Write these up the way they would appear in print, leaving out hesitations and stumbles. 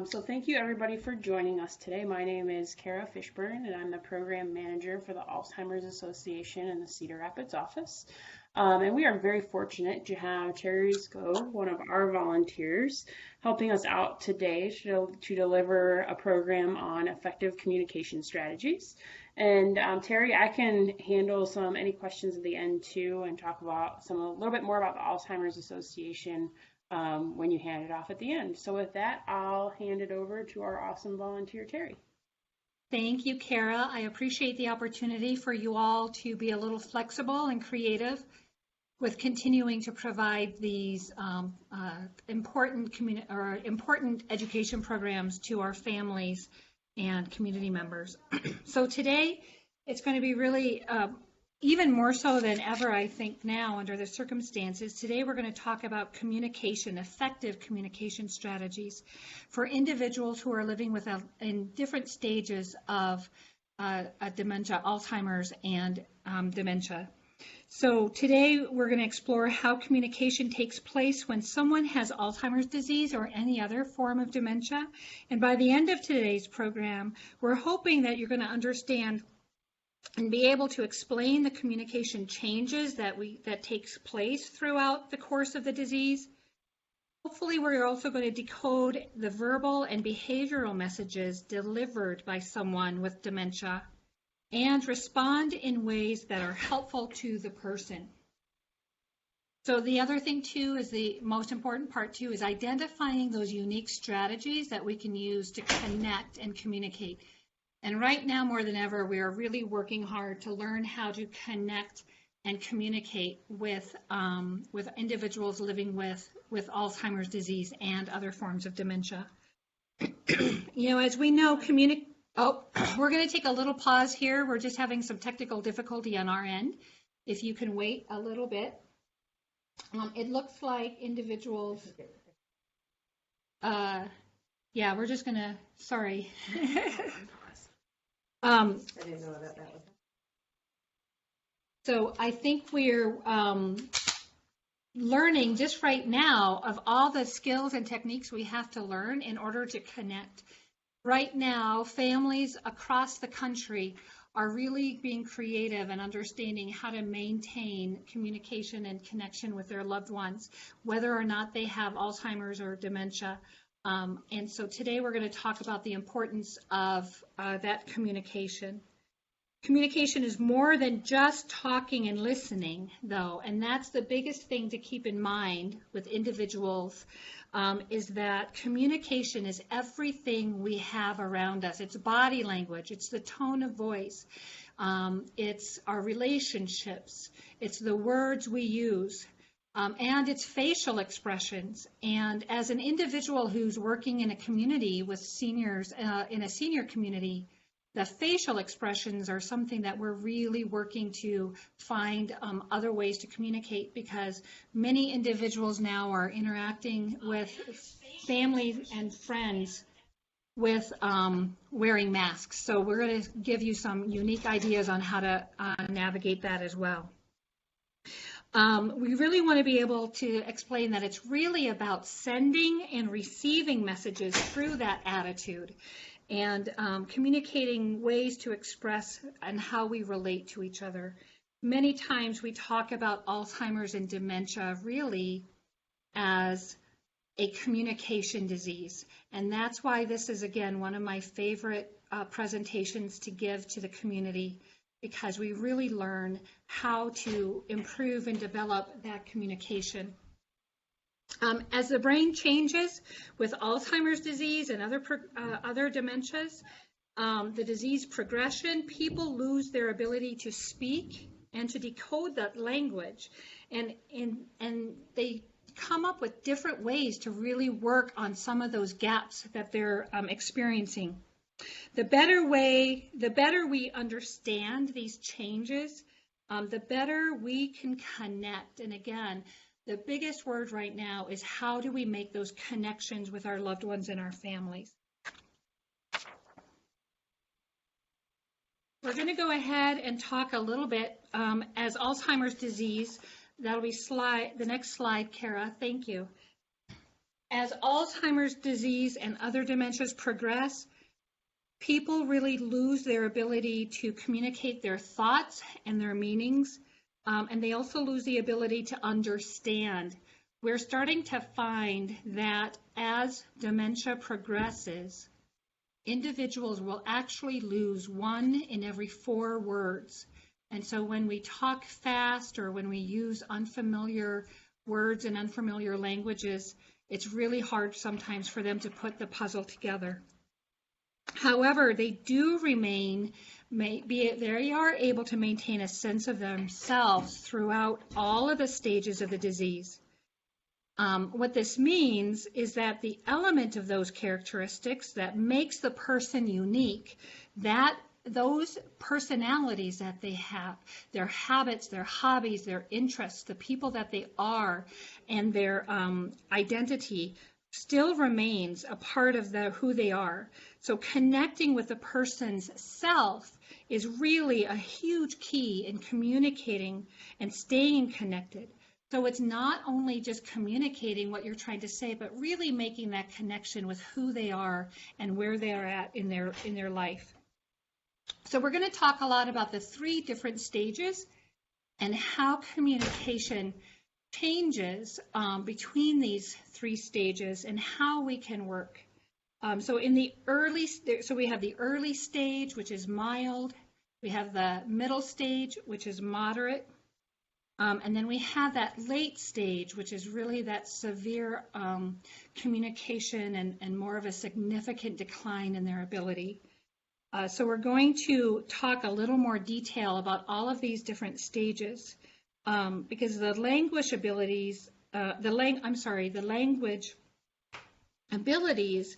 So thank you everybody for joining us today. My name is Kara Fishburne and I'm the program manager for the Alzheimer's Association in the Cedar Rapids office. And we are very fortunate to have Teri Skoog, one of our volunteers, helping us out today to deliver a program on effective communication strategies. And Teri, I can handle any questions at the end too and talk about a little bit more about the Alzheimer's Association when you hand it off at the end. So with that, I'll hand it over to our awesome volunteer, Teri. Thank you, Kara. I appreciate the opportunity for you all to be a little flexible and creative with continuing to provide these important education programs to our families and community members. So today, it's going to be really even more so than ever, I think now under the circumstances. Today we're going to talk about communication, effective communication strategies for individuals who are living with in different stages of dementia, Alzheimer's, and dementia. So today we're going to explore how communication takes place when someone has Alzheimer's disease or any other form of dementia. And by the end of today's program, we're hoping that you're going to understand and be able to explain the communication changes that takes place throughout the course of the disease. Hopefully, we're also going to decode the verbal and behavioral messages delivered by someone with dementia and respond in ways that are helpful to the person. So the other thing too is the most important part too is identifying those unique strategies that we can use to connect and communicate. And right now, more than ever, we are really working hard to learn how to connect and communicate with individuals living with Alzheimer's disease and other forms of dementia. As we know, we're going to take a little pause here. We're just having some technical difficulty on our end. If you can wait a little bit. It looks like individuals, yeah, we're just going to, sorry. I didn't know that was. So I think we're learning just right now of all the skills and techniques we have to learn in order to connect. Right now, families across the country are really being creative and understanding how to maintain communication and connection with their loved ones, whether or not they have Alzheimer's or dementia. And so today we're going to talk about the importance of that communication. Communication is more than just talking and listening, though, and that's the biggest thing to keep in mind with individuals, is that communication is everything we have around us. It's body language, it's the tone of voice, it's our relationships, it's the words we use. And its facial expressions. And as an individual who's working in a community with seniors, in a senior community, the facial expressions are something that we're really working to find other ways to communicate, because many individuals now are interacting with family and friends with wearing masks. So we're going to give you some unique ideas on how to navigate that as well. We really want to be able to explain that it's really about sending and receiving messages through that attitude and communicating ways to express and how we relate to each other. Many times we talk about Alzheimer's and dementia really as a communication disease. And that's why this is, again, one of my favorite presentations to give to the community, because we really learn how to improve and develop that communication. As the brain changes with Alzheimer's disease and other dementias, the disease progression, people lose their ability to speak and to decode that language. And they come up with different ways to really work on some of those gaps that they're experiencing. The better we understand these changes, the better we can connect. And again, the biggest word right now is how do we make those connections with our loved ones and our families. We're going to go ahead and talk a little bit as Alzheimer's disease. That'll be the next slide, Kara. Thank you. As Alzheimer's disease and other dementias progress, people really lose their ability to communicate their thoughts and their meanings, and they also lose the ability to understand. We're starting to find that as dementia progresses, individuals will actually lose 1 in every 4 words. And so when we talk fast or when we use unfamiliar words and unfamiliar languages, it's really hard sometimes for them to put the puzzle together. However, they do remain, they are able to maintain a sense of themselves throughout all of the stages of the disease. What this means is that the element of those characteristics that makes the person unique, that those personalities that they have, their habits, their hobbies, their interests, the people that they are, and their identity still remains a part of who they are. So connecting with the person's self is really a huge key in communicating and staying connected. So it's not only just communicating what you're trying to say, but really making that connection with who they are and where they are at in their life. So we're going to talk a lot about the 3 different stages and how communication changes between these 3 stages and how we can work. So we have the early stage, which is mild. We have the middle stage, which is moderate. And then we have that late stage, which is really that severe communication and more of a significant decline in their ability. So we're going to talk a little more detail about all of these different stages because the language abilities, the language abilities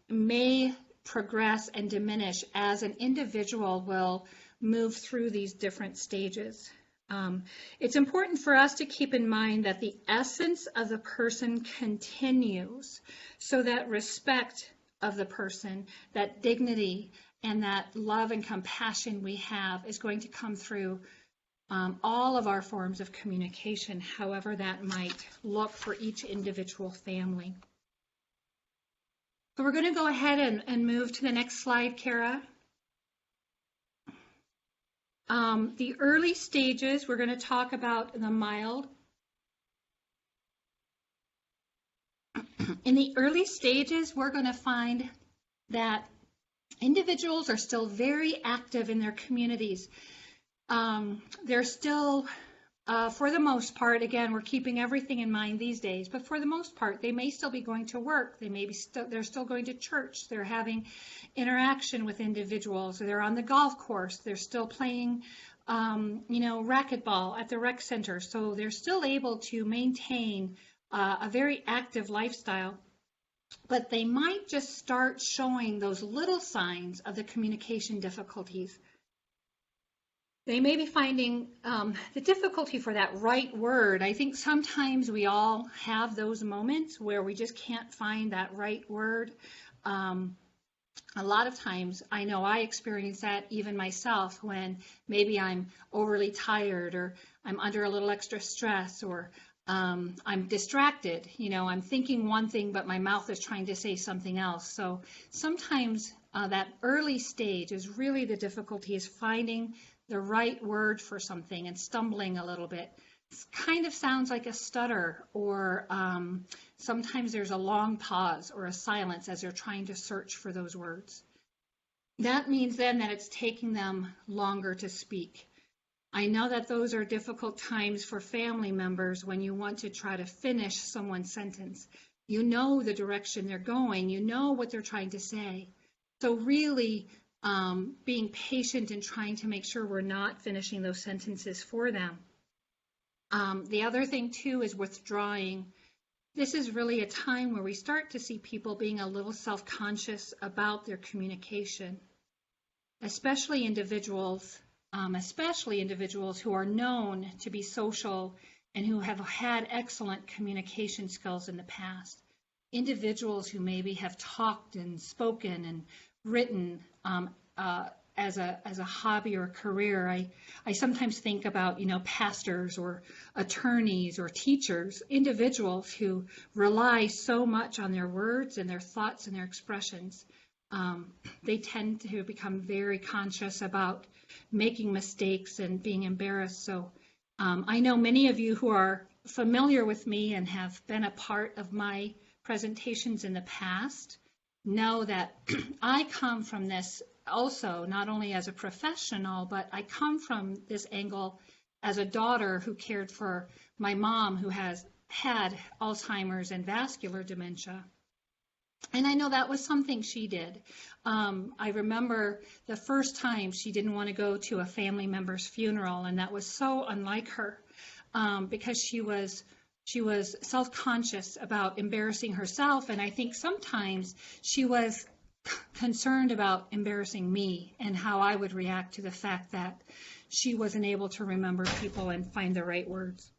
may progress and diminish as an individual will move through these different stages. It's important for us to keep in mind that the essence of the person continues, so that respect of the person, that dignity and that love and compassion we have is going to come through all of our forms of communication, however that might look for each individual family. So we're going to go ahead and move to the next slide, Kara. The early stages, we're going to talk about the mild. In the early stages, we're going to find that individuals are still very active in their communities. They're still, for the most part, again, we're keeping everything in mind these days, but for the most part, they may still be going to work. They're still going to church. They're having interaction with individuals. They're on the golf course. They're still playing, racquetball at the rec center. So they're still able to maintain a very active lifestyle, but they might just start showing those little signs of the communication difficulties. They may be finding the difficulty for that right word. I think sometimes we all have those moments where we just can't find that right word. A lot of times, I know I experience that even myself when maybe I'm overly tired or I'm under a little extra stress or I'm distracted. I'm thinking one thing, but my mouth is trying to say something else. So sometimes that early stage is really the difficulty, is finding the right word for something and stumbling a little bit. It kind of sounds like a stutter, or sometimes there's a long pause or a silence as they're trying to search for those words. That means then that it's taking them longer to speak. I know that those are difficult times for family members when you want to try to finish someone's sentence. You know the direction they're going, you know what they're trying to say. So really being patient and trying to make sure we're not finishing those sentences for them. The other thing too is withdrawing. This is really a time where we start to see people being a little self-conscious about their communication, especially individuals who are known to be social and who have had excellent communication skills in the past. Individuals who maybe have talked and spoken and written as a hobby or career, I sometimes think about, pastors or attorneys or teachers, individuals who rely so much on their words and their thoughts and their expressions. They tend to become very conscious about making mistakes and being embarrassed. So I know many of you who are familiar with me and have been a part of my presentations in the past know that I come from this also, not only as a professional, but I come from this angle as a daughter who cared for my mom who has had Alzheimer's and vascular dementia. And I know that was something she did. I remember the first time she didn't want to go to a family member's funeral, and that was so unlike her because she was self-conscious about embarrassing herself, and I think sometimes she was concerned about embarrassing me and how I would react to the fact that she wasn't able to remember people and find the right words.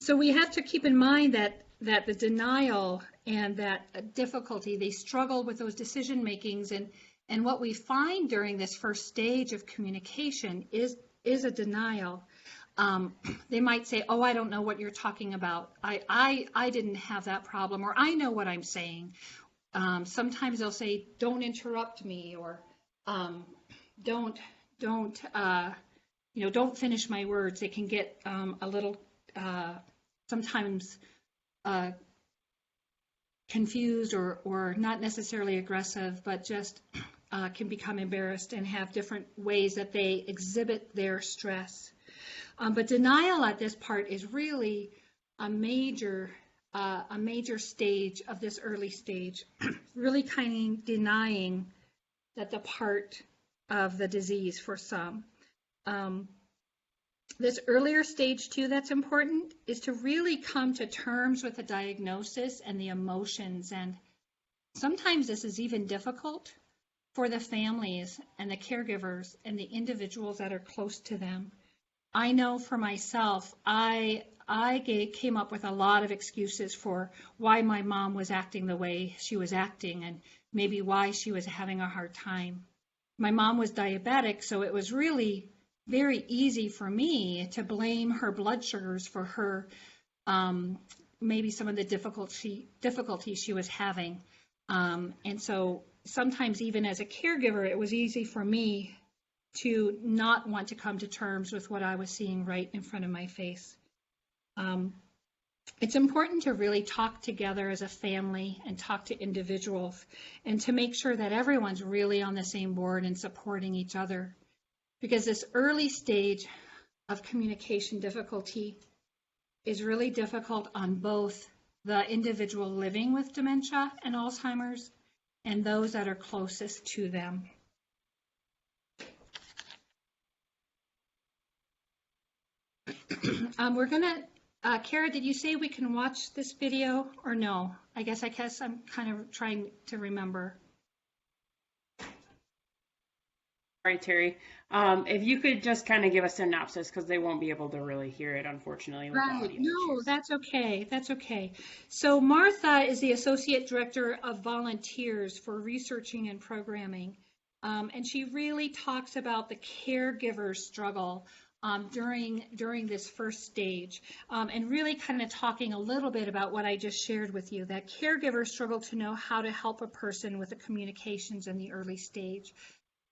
So we have to keep in mind that the denial and that difficulty, they struggle with those decision makings, and what we find during this first stage of communication is a denial. They might say, oh, I don't know what you're talking about. I didn't have that problem, or I know what I'm saying. Sometimes they'll say, don't interrupt me, or don't finish my words. They can get a little sometimes confused or not necessarily aggressive, but just can become embarrassed and have different ways that they exhibit their stress. But denial at this part is really a major stage of this early stage, really kind of denying that the part of the disease for some. This earlier stage too that's important is to really come to terms with the diagnosis and the emotions, and sometimes this is even difficult for the families and the caregivers and the individuals that are close to them. I know for myself, I came up with a lot of excuses for why my mom was acting the way she was acting and maybe why she was having a hard time. My mom was diabetic, so it was really very easy for me to blame her blood sugars for her, maybe some of the difficulty she was having. And so sometimes even as a caregiver, it was easy for me to not want to come to terms with what I was seeing right in front of my face. It's important to really talk together as a family and talk to individuals and to make sure that everyone's really on the same board and supporting each other. Because this early stage of communication difficulty is really difficult on both the individual living with dementia and Alzheimer's and those that are closest to them. We're gonna, Kara, did you say we can watch this video or no? I guess I'm kind of trying to remember. All right, Teri. If you could just kind of give a synopsis, because they won't be able to really hear it, unfortunately. With Right. the audio No, issues. that's okay. That's okay. So Martha is the Associate Director of Volunteers for Researching and Programming. And she really talks about the caregiver struggle during this first stage, and really kind of talking a little bit about what I just shared with you, that caregivers struggle to know how to help a person with the communications in the early stage.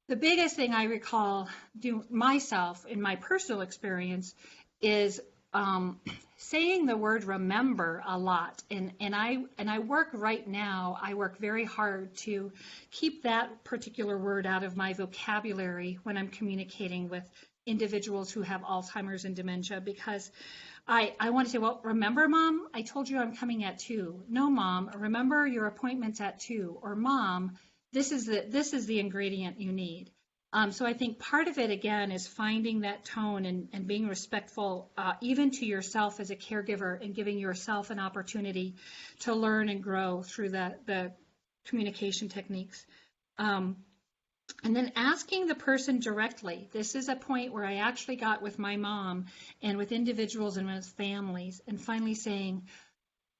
The biggest thing I recall do myself in my personal experience is saying the word remember a lot. And I work right now, I work very hard to keep that particular word out of my vocabulary when I'm communicating with individuals who have Alzheimer's and dementia, because I want to say, well, remember, Mom, I told you I'm coming at 2. No, Mom, remember your appointment's at 2. Or Mom, this is the ingredient you need. So I think part of it, again, is finding that tone and being respectful, even to yourself as a caregiver, and giving yourself an opportunity to learn and grow through the communication techniques. And then asking the person directly. This is a point where I actually got with my mom and with individuals and with families, and finally saying,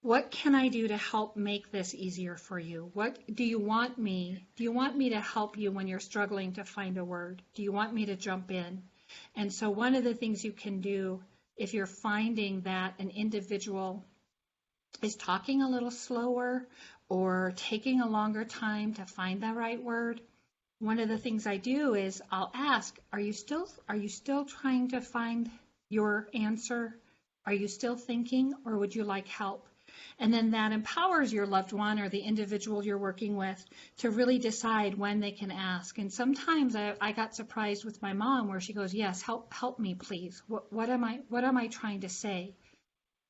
What can I do to help make this easier for you? What do you want me? Do you want me to help you when you're struggling to find a word? Do you want me to jump in? And so one of the things you can do if you're finding that an individual is talking a little slower or taking a longer time to find the right word, one of the things I do is I'll ask, are you still trying to find your answer? Are you still thinking, or would you like help? And then that empowers your loved one or the individual you're working with to really decide when they can ask. And sometimes I got surprised with my mom where she goes, yes, help me, please. What am I trying to say?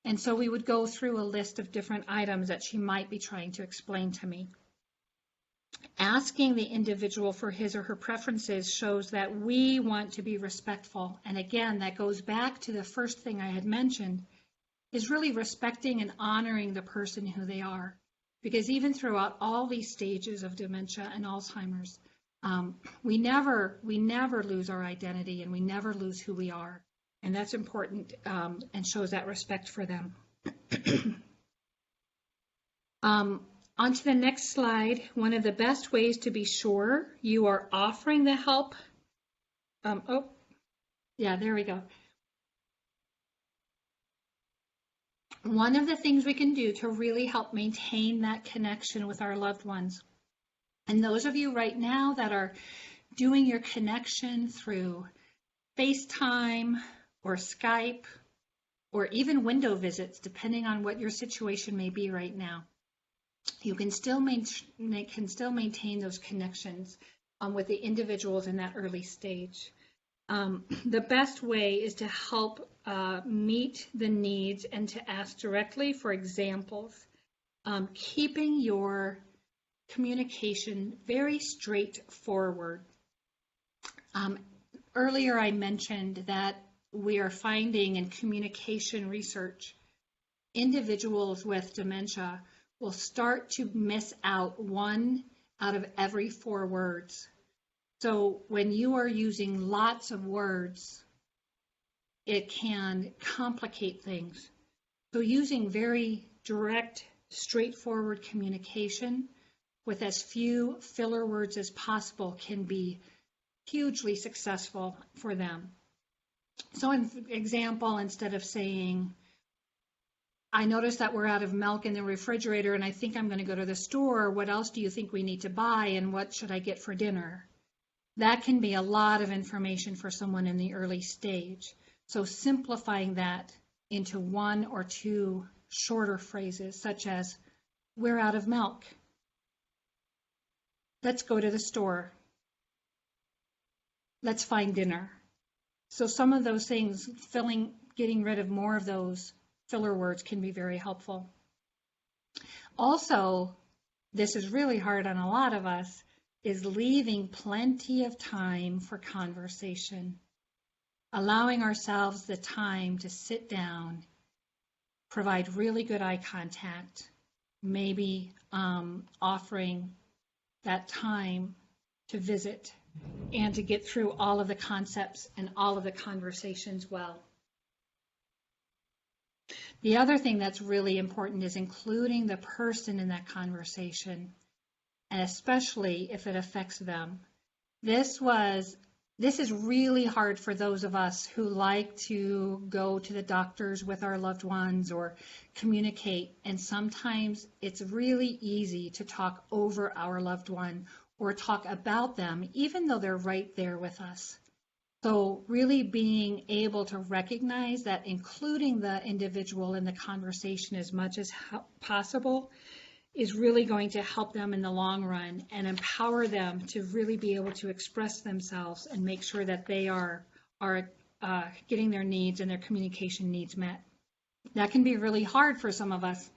And so we would go through a list of different items that she might be trying to explain to me. Asking the individual for his or her preferences shows that we want to be respectful. And again, that goes back to the first thing I had mentioned, is really respecting and honoring the person who they are. Because even throughout all these stages of dementia and Alzheimer's, we never lose our identity and we never lose who we are. And that's important and shows that respect for them. On to the next slide. One of the best ways to be sure you are offering the help. There we go. One of the things we can do to really help maintain that connection with our loved ones, and those of you right now that are doing your connection through FaceTime or Skype or even window visits, depending on what your situation may be right now, you can still maintain those connections with the individuals in that early stage. The best way is to help meet the needs and to ask directly for examples, keeping your communication very straightforward. Earlier I mentioned that we are finding in communication research, individuals with dementia will start to miss out 1 out of every 4 words. So when you are using lots of words, it can complicate things. So using very direct, straightforward communication with as few filler words as possible can be hugely successful for them. So in example, instead of saying, I noticed that we're out of milk in the refrigerator and I think I'm going to go to the store. What else do you think we need to buy and what should I get for dinner? That can be a lot of information for someone in the early stage. So simplifying that into 1 or 2 shorter phrases, such as, we're out of milk. Let's go to the store. Let's find dinner. So some of those things, getting rid of more of those filler words can be very helpful. Also, this is really hard on a lot of us, is leaving plenty of time for conversation, allowing ourselves the time to sit down, provide really good eye contact, maybe offering that time to visit and to get through all of the concepts and all of the conversations well. The other thing that's really important is including the person in that conversation, and especially if it affects them. This is really hard for those of us who like to go to the doctors with our loved ones or communicate, and sometimes it's really easy to talk over our loved one or talk about them, even though they're right there with us. So really being able to recognize that including the individual in the conversation as much as possible is really going to help them in the long run and empower them to really be able to express themselves and make sure that they are getting their needs and their communication needs met. That can be really hard for some of us.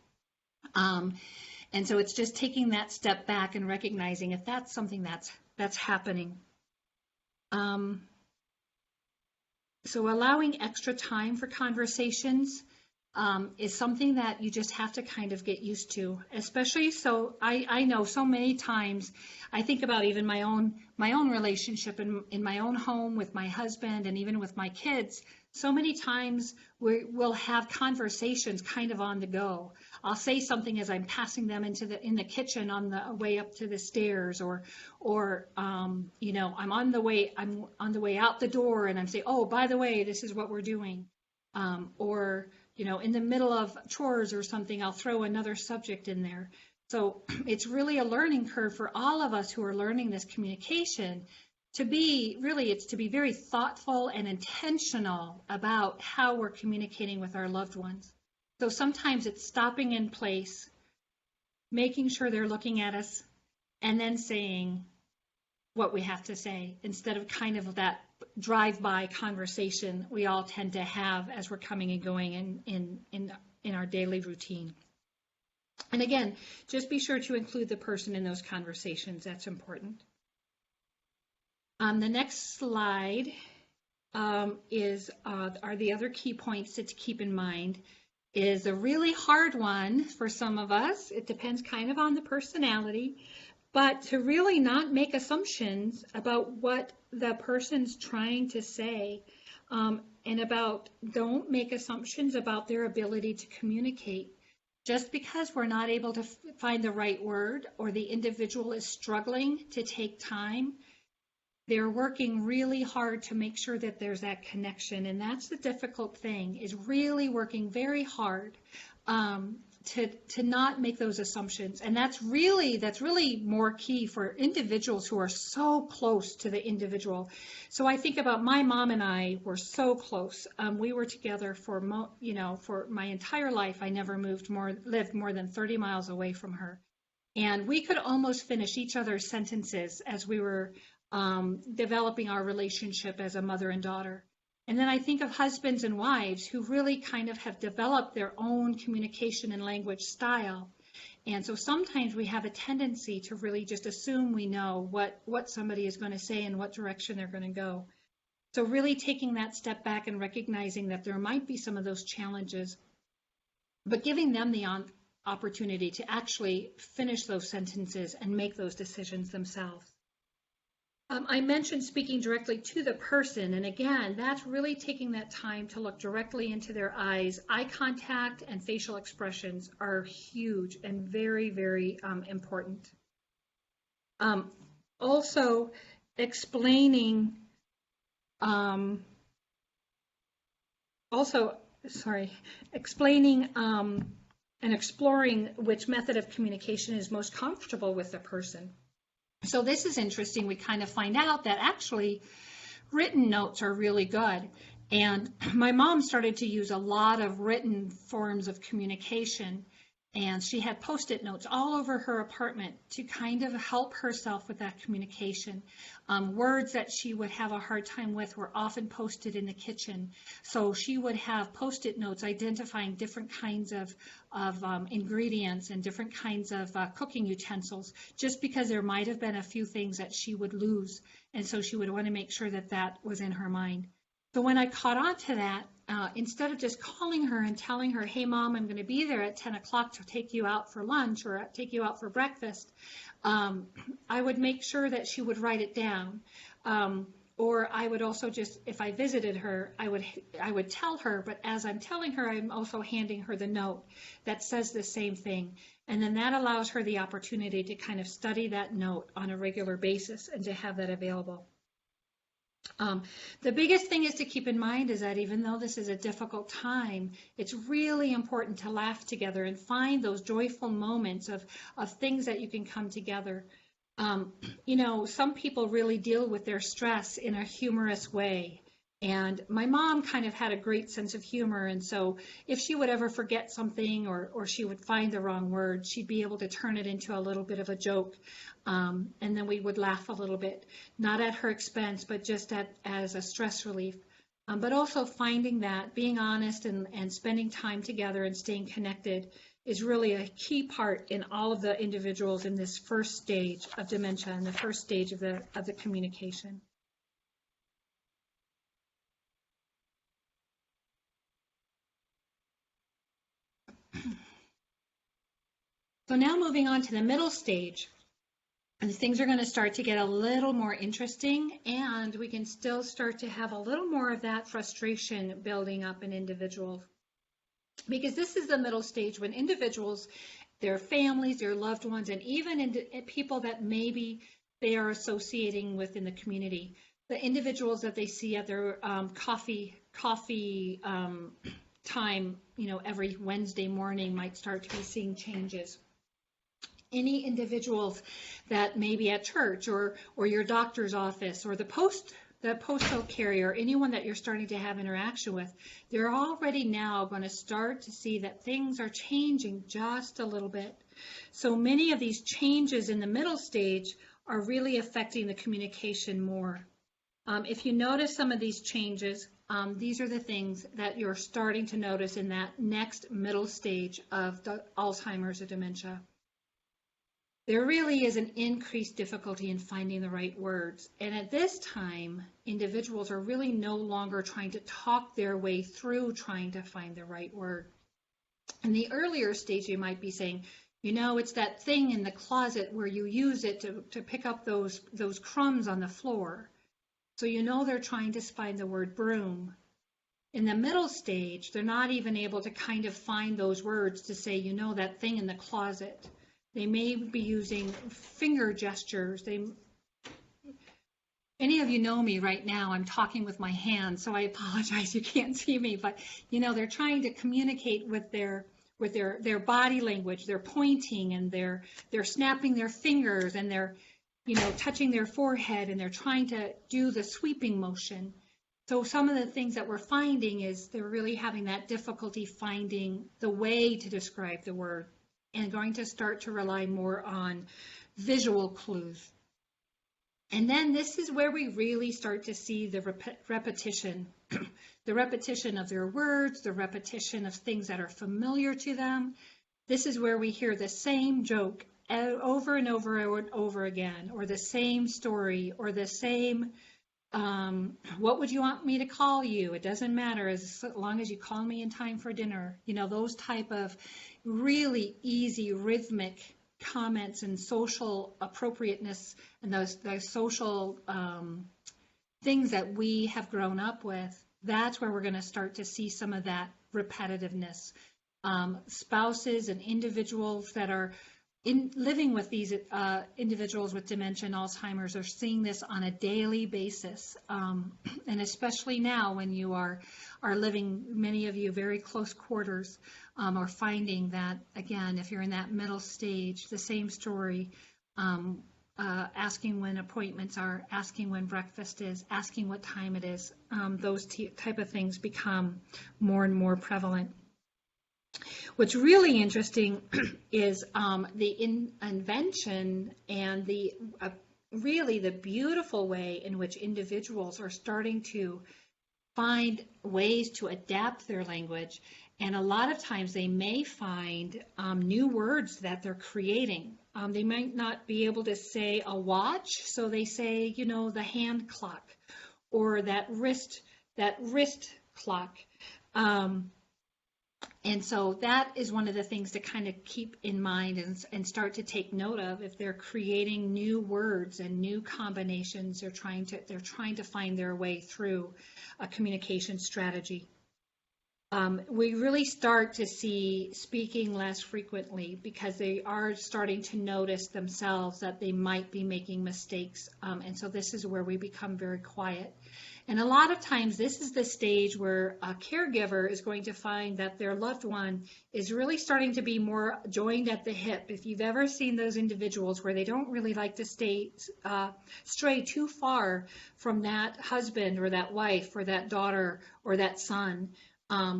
And so it's just taking that step back and recognizing if that's something that's happening. So allowing extra time for conversations is something that you just have to kind of get used to, especially so I know so many times I think about even my own relationship in my own home with my husband and even with my kids. So many times we'll have conversations kind of on the go. I'll say something as I'm passing them in the kitchen on the way up to the stairs, or you know, I'm on the way out the door, and I'm saying, oh, by the way, this is what we're doing, or you know, in the middle of chores or something, I'll throw another subject in there. So it's really a learning curve for all of us who are learning this communication to be very thoughtful and intentional about how we're communicating with our loved ones. So sometimes it's stopping in place, making sure they're looking at us, and then saying what we have to say instead of kind of that drive-by conversation we all tend to have as we're coming and going in our daily routine. And again, just be sure to include the person in those conversations. That's important. The next slide are the other key points to keep in mind. Is a really hard one for some of us. It depends kind of on the personality, but to really not make assumptions about what the person's trying to say, and don't make assumptions about their ability to communicate. Just because we're not able to find the right word, or the individual is struggling to take time, they're working really hard to make sure that there's that connection. And that's the difficult thing, is really working very hard to not make those assumptions. And that's really more key for individuals who are so close to the individual. So I think about my mom and I were so close. We were together for my entire life. I never lived more than 30 miles away from her. And we could almost finish each other's sentences as we were developing our relationship as a mother and daughter. And then I think of husbands and wives who really kind of have developed their own communication and language style. And so sometimes we have a tendency to really just assume we know what somebody is going to say and what direction they're going to go. So really taking that step back and recognizing that there might be some of those challenges, but giving them the opportunity to actually finish those sentences and make those decisions themselves. I mentioned speaking directly to the person, and again, that's really taking that time to look directly into their eyes. Eye contact and facial expressions are huge and very, very important. Also, explaining, and exploring which method of communication is most comfortable with the person. So this is interesting. We kind of find out that actually written notes are really good. And my mom started to use a lot of written forms of communication. And she had Post-it notes all over her apartment to kind of help herself with that communication. Words that she would have a hard time with were often posted in the kitchen. So she would have Post-it notes identifying different kinds of ingredients and different kinds of cooking utensils, just because there might have been a few things that she would lose. And so she would want to make sure that that was in her mind. So when I caught on to that, instead of just calling her and telling her, hey, Mom, I'm going to be there at 10 o'clock to take you out for lunch or take you out for breakfast, I would make sure that she would write it down. Or I would also just, if I visited her, I would tell her, but as I'm telling her, I'm also handing her the note that says the same thing. And then that allows her the opportunity to kind of study that note on a regular basis and to have that available. The biggest thing is to keep in mind is that even though this is a difficult time, it's really important to laugh together and find those joyful moments of things that you can come together. Some people really deal with their stress in a humorous way. And my mom kind of had a great sense of humor. And so if she would ever forget something or she would find the wrong word, she'd be able to turn it into a little bit of a joke. And then we would laugh a little bit, not at her expense, but just as a stress relief. But also finding that being honest and spending time together and staying connected is really a key part in all of the individuals in this first stage of dementia and the first stage of the communication. So now moving on to the middle stage. And things are going to start to get a little more interesting, and we can still start to have a little more of that frustration building up in individuals. Because this is the middle stage when individuals, their families, their loved ones, and even people that maybe they are associating with in the community, the individuals that they see at their coffee time, every Wednesday morning might start to be seeing changes. Any individuals that maybe at church or your doctor's office or the postal carrier, anyone that you're starting to have interaction with, they're already now going to start to see that things are changing just a little bit. So many of these changes in the middle stage are really affecting the communication more. If you notice some of these changes, these are the things that you're starting to notice in that next middle stage of the Alzheimer's or dementia. There really is an increased difficulty in finding the right words. And at this time, individuals are really no longer trying to talk their way through trying to find the right word. In the earlier stage, you might be saying, it's that thing in the closet where you use it to pick up those crumbs on the floor. So they're trying to find the word broom. In the middle stage, they're not even able to kind of find those words to say, that thing in the closet. They may be using finger gestures. Any of you know me right now, I'm talking with my hands, so I apologize, you can't see me, but they're trying to communicate with their body language. They're pointing and they're snapping their fingers and they're touching their forehead, and they're trying to do the sweeping motion. So some of the things that we're finding is they're really having that difficulty finding the way to describe the word, and going to start to rely more on visual clues. And then this is where we really start to see the repetition, the repetition of their words, the repetition of things that are familiar to them. This is where we hear the same joke over and over and over again, or the same story, or the same, what would you want me to call you? It doesn't matter as long as you call me in time for dinner. Those type of really easy rhythmic comments and social appropriateness and those social things that we have grown up with. That's where we're going to start to see some of that repetitiveness. Spouses and individuals that are living with these individuals with dementia and Alzheimer's are seeing this on a daily basis, and especially now when you are living, many of you, very close quarters, are finding that, again, if you're in that middle stage, the same story, asking when appointments are, asking when breakfast is, asking what time it is, those type of things become more and more prevalent. What's really interesting is the invention and really the beautiful way in which individuals are starting to find ways to adapt their language. And a lot of times they may find new words that they're creating. They might not be able to say a watch, so they say, the hand clock, or that wrist clock. And so that is one of the things to kind of keep in mind and start to take note of. If they're creating new words and new combinations, they're trying to find their way through a communication strategy. We really start to see speaking less frequently because they are starting to notice themselves that they might be making mistakes. And so this is where we become very quiet. And a lot of times this is the stage where a caregiver is going to find that their loved one is really starting to be more joined at the hip. If you've ever seen those individuals where they don't really like to stray too far from that husband or that wife or that daughter or that son,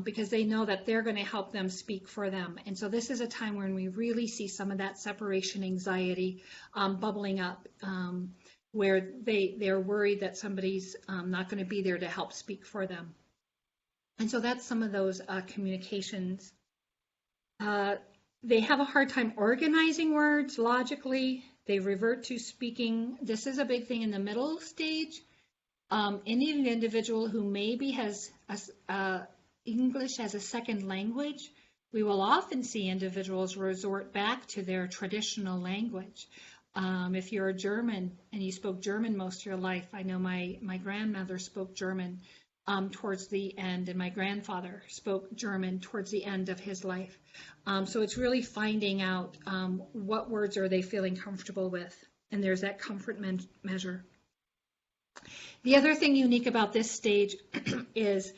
because they know that they're going to help them speak for them. And so this is a time when we really see some of that separation anxiety bubbling up, where they're worried that somebody's not going to be there to help speak for them. And so that's some of those communications. They have a hard time organizing words logically. They revert to speaking. This is a big thing in the middle stage. Any individual who maybe has English as a second language, we will often see individuals resort back to their traditional language. If you're a German and you spoke German most of your life, I know my grandmother spoke German towards the end, and my grandfather spoke German towards the end of his life. So it's really finding out what words are they feeling comfortable with, and there's that comfort measure. The other thing unique about this stage is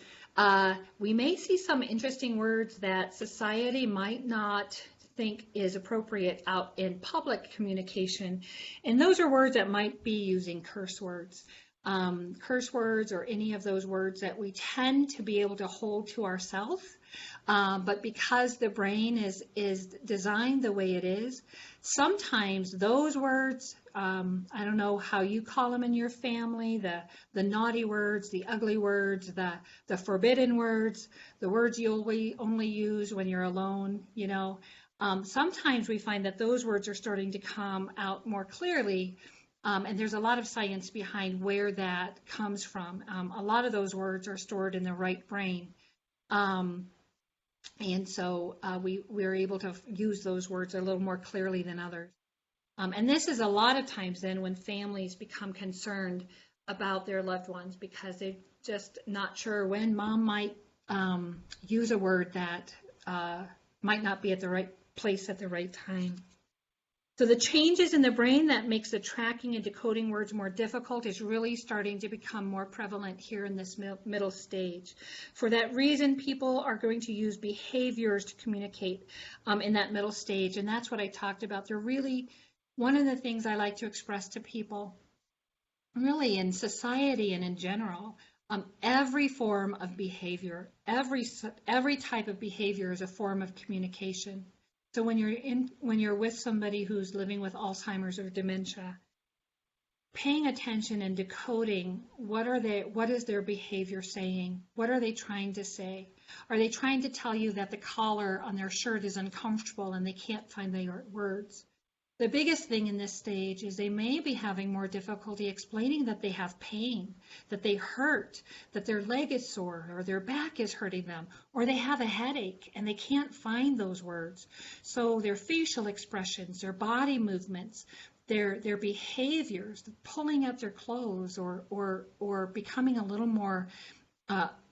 we may see some interesting words that society might not think is appropriate out in public communication, and those are words that might be using curse words. Curse words or any of those words that we tend to be able to hold to ourselves, but because the brain is designed the way it is, sometimes those words, I don't know how you call them in your family, the naughty words, the ugly words, the forbidden words, the words you only use when you're alone, you know, sometimes we find that those words are starting to come out more clearly. And there's a lot of science behind where that comes from. A lot of those words are stored in the right brain. And so we're able to use those words a little more clearly than others. And this is a lot of times then when families become concerned about their loved ones because they're just not sure when mom might use a word that might not be at the right place at the right time. So the changes in the brain that makes the tracking and decoding words more difficult is really starting to become more prevalent here in this middle stage. For that reason, people are going to use behaviors to communicate in that middle stage, and that's what I talked about. They're really one of the things I like to express to people, really in society and in general, every form of behavior, every type of behavior is a form of communication. So when you're with somebody who's living with Alzheimer's or dementia, paying attention and decoding what is their behavior saying? What are they trying to say? Are they trying to tell you that the collar on their shirt is uncomfortable and they can't find the words? The biggest thing in this stage is they may be having more difficulty explaining that they have pain, that they hurt, that their leg is sore or their back is hurting them, or they have a headache and they can't find those words. So their facial expressions, their body movements, their behaviors, pulling up their clothes or becoming a little more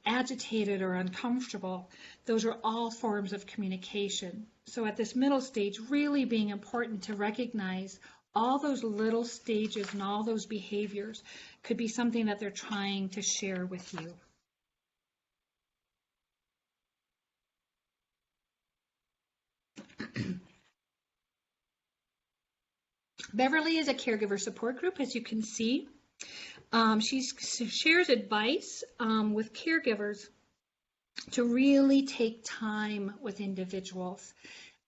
agitated or uncomfortable, those are all forms of communication. So at this middle stage, really being important to recognize all those little stages and all those behaviors could be something that they're trying to share with you. Beverly is a caregiver support group, as you can see. She shares advice with caregivers to really take time with individuals.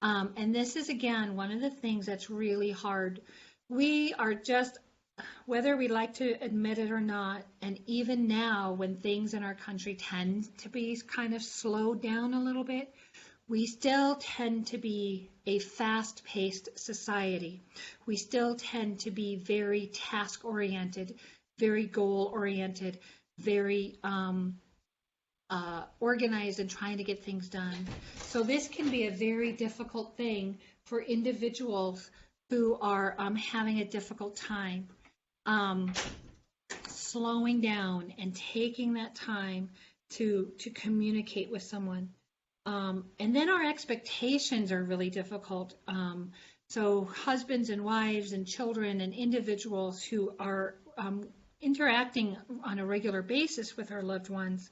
And this is, again, one of the things that's really hard. We are just, whether we like to admit it or not, and even now when things in our country tend to be kind of slowed down a little bit, we still tend to be a fast-paced society. We still tend to be very task-oriented, very goal-oriented, very organized and trying to get things done. So this can be a very difficult thing for individuals who are having a difficult time slowing down and taking that time to communicate with someone. And then our expectations are really difficult. So husbands and wives and children and individuals who are interacting on a regular basis with our loved ones,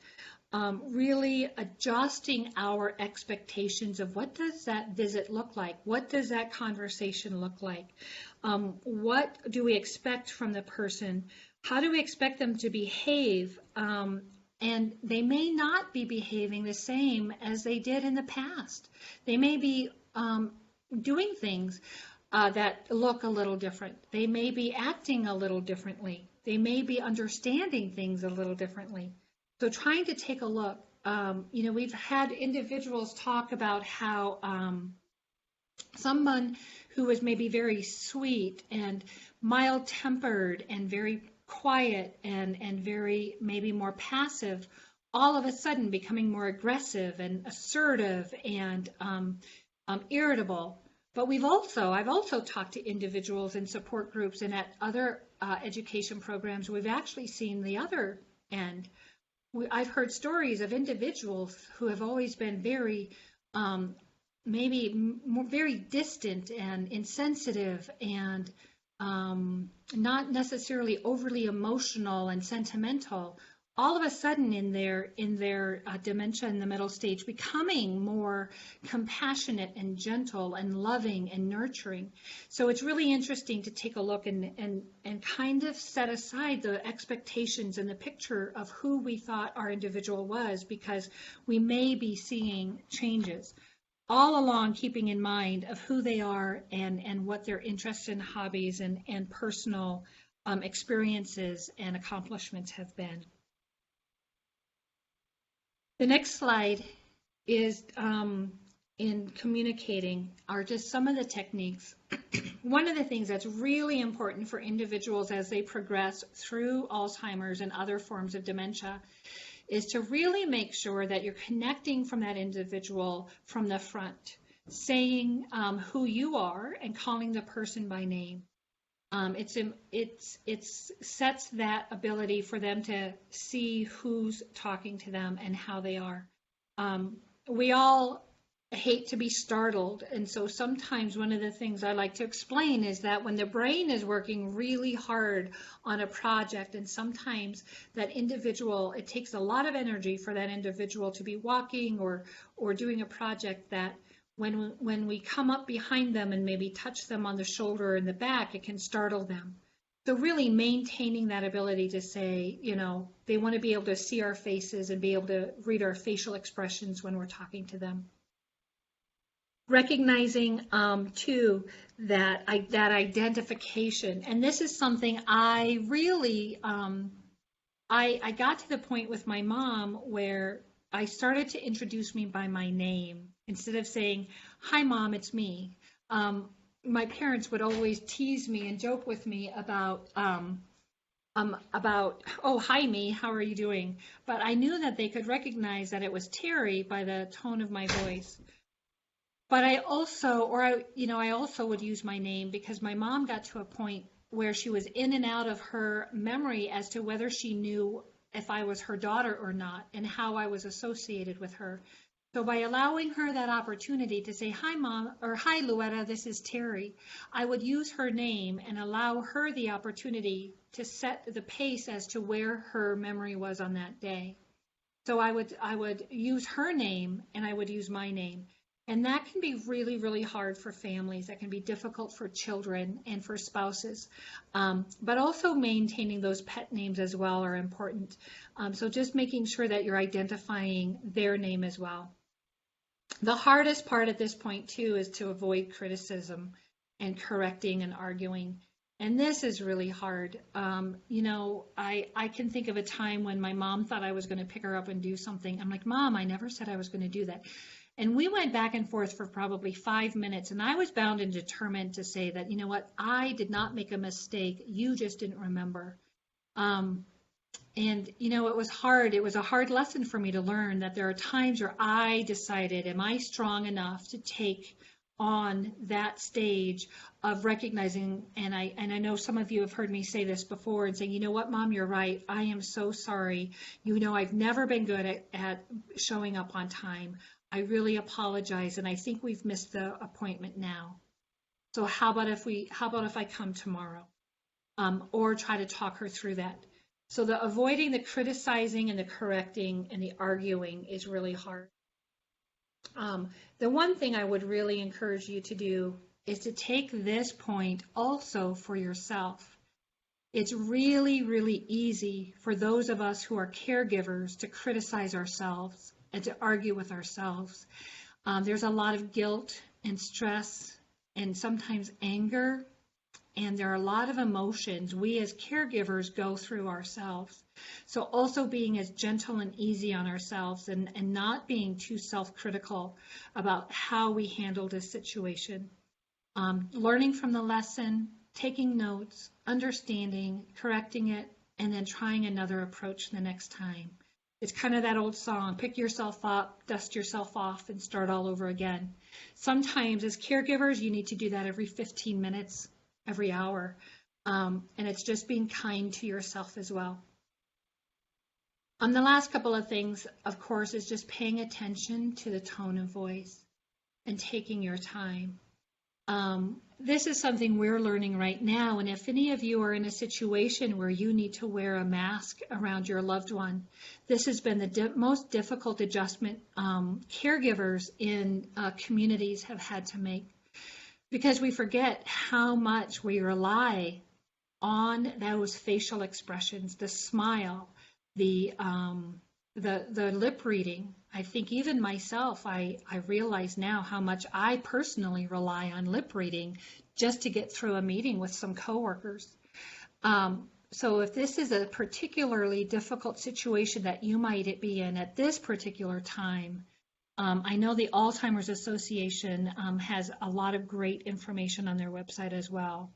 really adjusting our expectations of what does that visit look like? What does that conversation look like? What do we expect from the person? How do we expect them to behave? And they may not be behaving the same as they did in the past. They may be doing things that look a little different. They may be acting a little differently. They may be understanding things a little differently. So trying to take a look, we've had individuals talk about how someone who was maybe very sweet and mild-tempered and very quiet and very maybe more passive, all of a sudden becoming more aggressive and assertive and irritable. But I've also talked to individuals in support groups and at other education programs. We've actually seen the other end. I've heard stories of individuals who have always been very, very distant and insensitive and not necessarily overly emotional and sentimental, all of a sudden in their dementia in the middle stage, becoming more compassionate and gentle and loving and nurturing. So it's really interesting to take a look and kind of set aside the expectations and the picture of who we thought our individual was, because we may be seeing changes, all along keeping in mind of who they are and what their interests and hobbies and personal experiences and accomplishments have been. The next slide is in communicating are just some of the techniques. One of the things that's really important for individuals as they progress through Alzheimer's and other forms of dementia is to really make sure that you're connecting from that individual from the front, saying who you are and calling the person by name. It sets that ability for them to see who's talking to them and how they are. We all hate to be startled, and so sometimes one of the things I like to explain is that when the brain is working really hard on a project, and sometimes that individual, it takes a lot of energy for that individual to be walking or doing a project, that when we come up behind them and maybe touch them on the shoulder or in the back, it can startle them. So really maintaining that ability to say, they want to be able to see our faces and be able to read our facial expressions when we're talking to them. Recognizing too that identification, and this is something I really I got to the point with my mom where I started to introduce me by my name instead of saying, "Hi, Mom, it's me." My parents would always tease me and joke with me about, "Oh, hi, me, how are you doing?" But I knew that they could recognize that it was Teri by the tone of my voice. But I also would use my name because my mom got to a point where she was in and out of her memory as to whether she knew if I was her daughter or not and how I was associated with her. So by allowing her that opportunity to say, "Hi, Mom," or "Hi, Luetta, this is Teri," I would use her name and allow her the opportunity to set the pace as to where her memory was on that day. So I would use her name and I would use my name. And that can be really, really hard for families. That can be difficult for children and for spouses. But also maintaining those pet names as well are important. So just making sure that you're identifying their name as well. The hardest part at this point, too, is to avoid criticism and correcting and arguing. And this is really hard. I can think of a time when my mom thought I was going to pick her up and do something. I'm like, "Mom, I never said I was going to do that." And we went back and forth for probably 5 minutes, and I was bound and determined to say that, "You know what, I did not make a mistake. You just didn't remember." It was hard. It was a hard lesson for me to learn that there are times where I decided, am I strong enough to take on that stage of recognizing, and I know some of you have heard me say this before and saying, "You know what, Mom, you're right. I am so sorry. I've never been good at showing up on time. I really apologize, and I think we've missed the appointment now. So how about if I come tomorrow?" Or try to talk her through that. So avoiding the criticizing and the correcting and the arguing is really hard. The one thing I would really encourage you to do is to take this point also for yourself. It's really, really easy for those of us who are caregivers to criticize ourselves and to argue with ourselves. There's a lot of guilt and stress and sometimes anger, and there are a lot of emotions we as caregivers go through ourselves. So also being as gentle and easy on ourselves and not being too self-critical about how we handle this situation. Learning from the lesson, taking notes, understanding, correcting it, and then trying another approach the next time. It's kind of that old song, pick yourself up, dust yourself off, and start all over again. Sometimes as caregivers, you need to do that every 15 minutes, every hour. And it's just being kind to yourself as well. The last couple of things, of course, is just paying attention to the tone of voice and taking your time. This is something we're learning right now, and if any of you are in a situation where you need to wear a mask around your loved one, this has been the most difficult adjustment caregivers in communities have had to make, because we forget how much we rely on those facial expressions, the smile, the lip reading. I think even myself, I realize now how much I personally rely on lip reading just to get through a meeting with some coworkers. So if this is a particularly difficult situation that you might be in at this particular time, I know the Alzheimer's Association has a lot of great information on their website as well.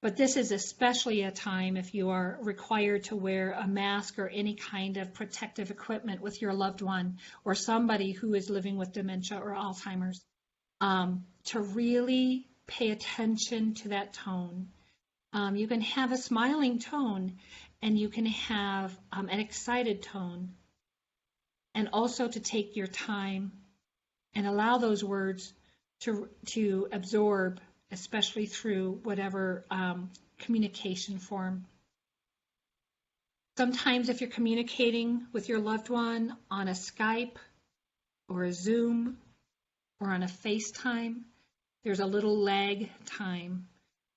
But this is especially a time if you are required to wear a mask or any kind of protective equipment with your loved one or somebody who is living with dementia or Alzheimer's, to really pay attention to that tone. You can have a smiling tone, and you can have an excited tone, and also to take your time and allow those words to absorb, especially through whatever communication form. Sometimes if you're communicating with your loved one on a Skype or a Zoom or on a FaceTime, there's a little lag time.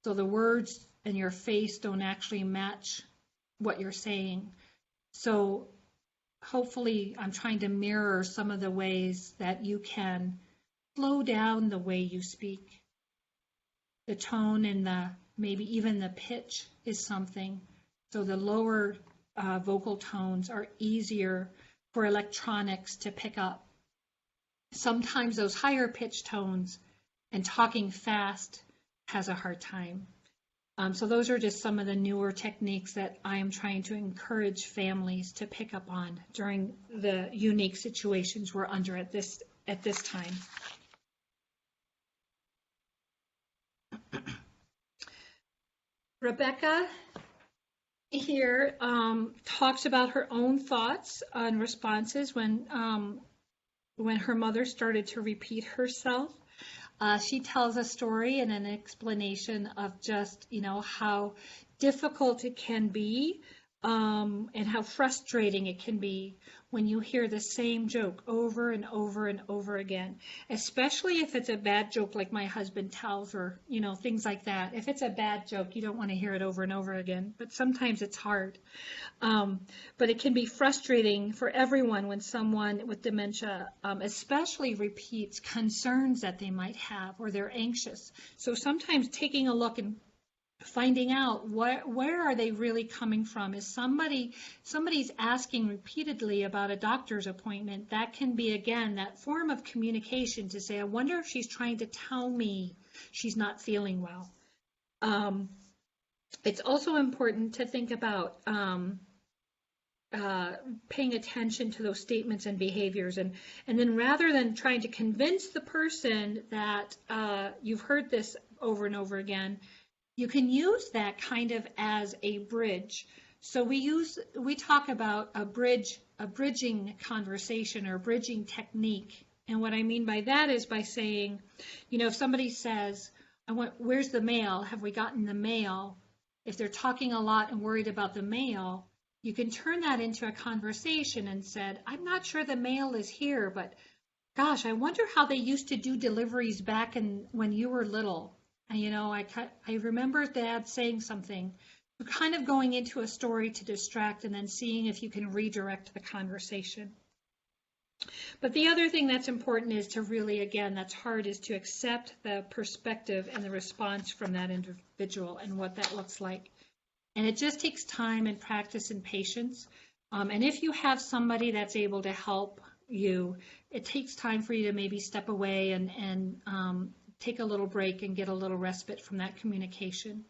So the words and your face don't actually match what you're saying. So hopefully I'm trying to mirror some of the ways that you can slow down the way you speak. The tone and maybe even the pitch is something. So the lower vocal tones are easier for electronics to pick up. Sometimes those higher pitch tones and talking fast has a hard time. So those are just some of the newer techniques that I am trying to encourage families to pick up on during the unique situations we're under at this time. Rebecca here talks about her own thoughts and responses when her mother started to repeat herself. She tells a story and an explanation of just, how difficult it can be and how frustrating it can be when you hear the same joke over and over and over again, especially if it's a bad joke like my husband tells, or, things like that. If it's a bad joke, you don't want to hear it over and over again, but sometimes it's hard. But it can be frustrating for everyone when someone with dementia especially repeats concerns that they might have, or they're anxious. So sometimes taking a look and finding out where are they really coming from. Is somebody's asking repeatedly about a doctor's appointment? That can be, again, that form of communication to say, I wonder if she's trying to tell me she's not feeling well. It's also important to think about paying attention to those statements and behaviors, and then rather than trying to convince the person that you've heard this over and over again, you can use that kind of as a bridge. So we talk about a bridging conversation or bridging technique. And what I mean by that is by saying, if somebody says, where's the mail? Have we gotten the mail? If they're talking a lot and worried about the mail, you can turn that into a conversation and said, I'm not sure the mail is here, but gosh, I wonder how they used to do deliveries back when you were little. And, I remember Dad saying something. You're kind of going into a story to distract and then seeing if you can redirect the conversation. But the other thing that's important is to really, again, that's hard, is to accept the perspective and the response from that individual and what that looks like. And it just takes time and practice and patience. And if you have somebody that's able to help you, it takes time for you to maybe step away and take a little break and get a little respite from that communication,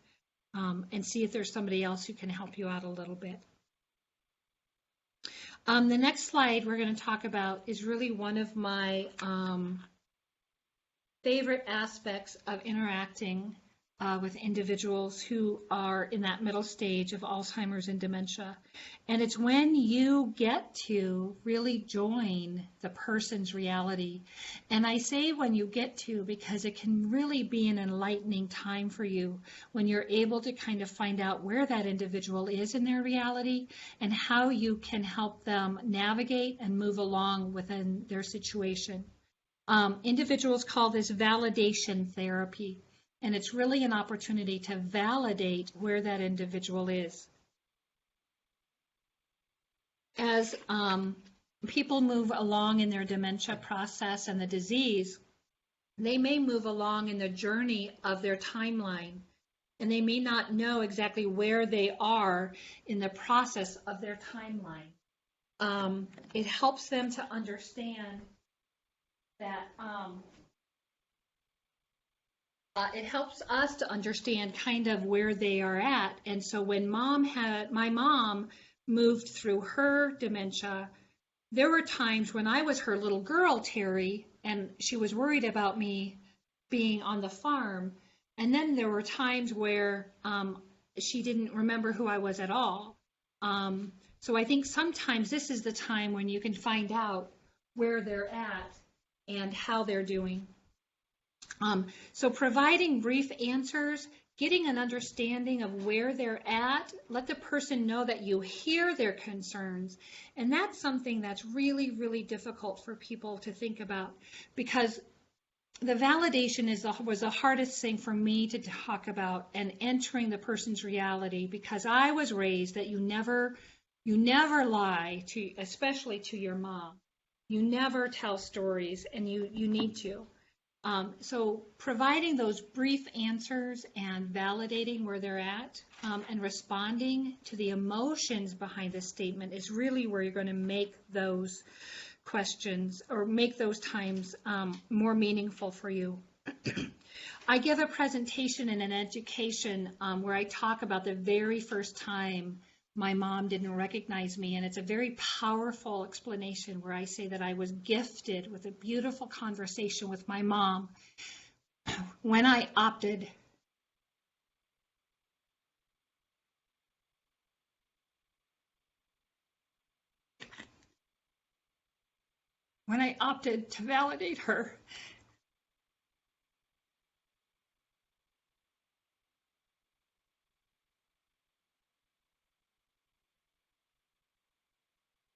and see if there's somebody else who can help you out a little bit. The next slide we're going to talk about is really one of my favorite aspects of interacting with individuals who are in that middle stage of Alzheimer's and dementia. And it's when you get to really join the person's reality. And I say when you get to because it can really be an enlightening time for you when you're able to kind of find out where that individual is in their reality and how you can help them navigate and move along within their situation. Individuals call this validation therapy. And it's really an opportunity to validate where that individual is. As people move along in their dementia process and the disease, they may move along in the journey of their timeline, and they may not know exactly where they are in the process of their timeline. It helps them to understand that it helps us to understand kind of where they are at. And so when my mom moved through her dementia, there were times when I was her little girl, Teri, and she was worried about me being on the farm. And then there were times where she didn't remember who I was at all. So I think sometimes this is the time when you can find out where they're at and how they're doing. So providing brief answers, getting an understanding of where they're at, let the person know that you hear their concerns. And that's something that's really, really difficult for people to think about, because the validation was the hardest thing for me to talk about, and entering the person's reality, because I was raised that you never lie to, especially to your mom. You never tell stories, and you need to. So providing those brief answers and validating where they're at and responding to the emotions behind the statement is really where you're going to make those questions or make those times more meaningful for you. I give a presentation in an education where I talk about the very first time my mom didn't recognize me, and it's a very powerful explanation where I say that I was gifted with a beautiful conversation with my mom when I opted to validate her.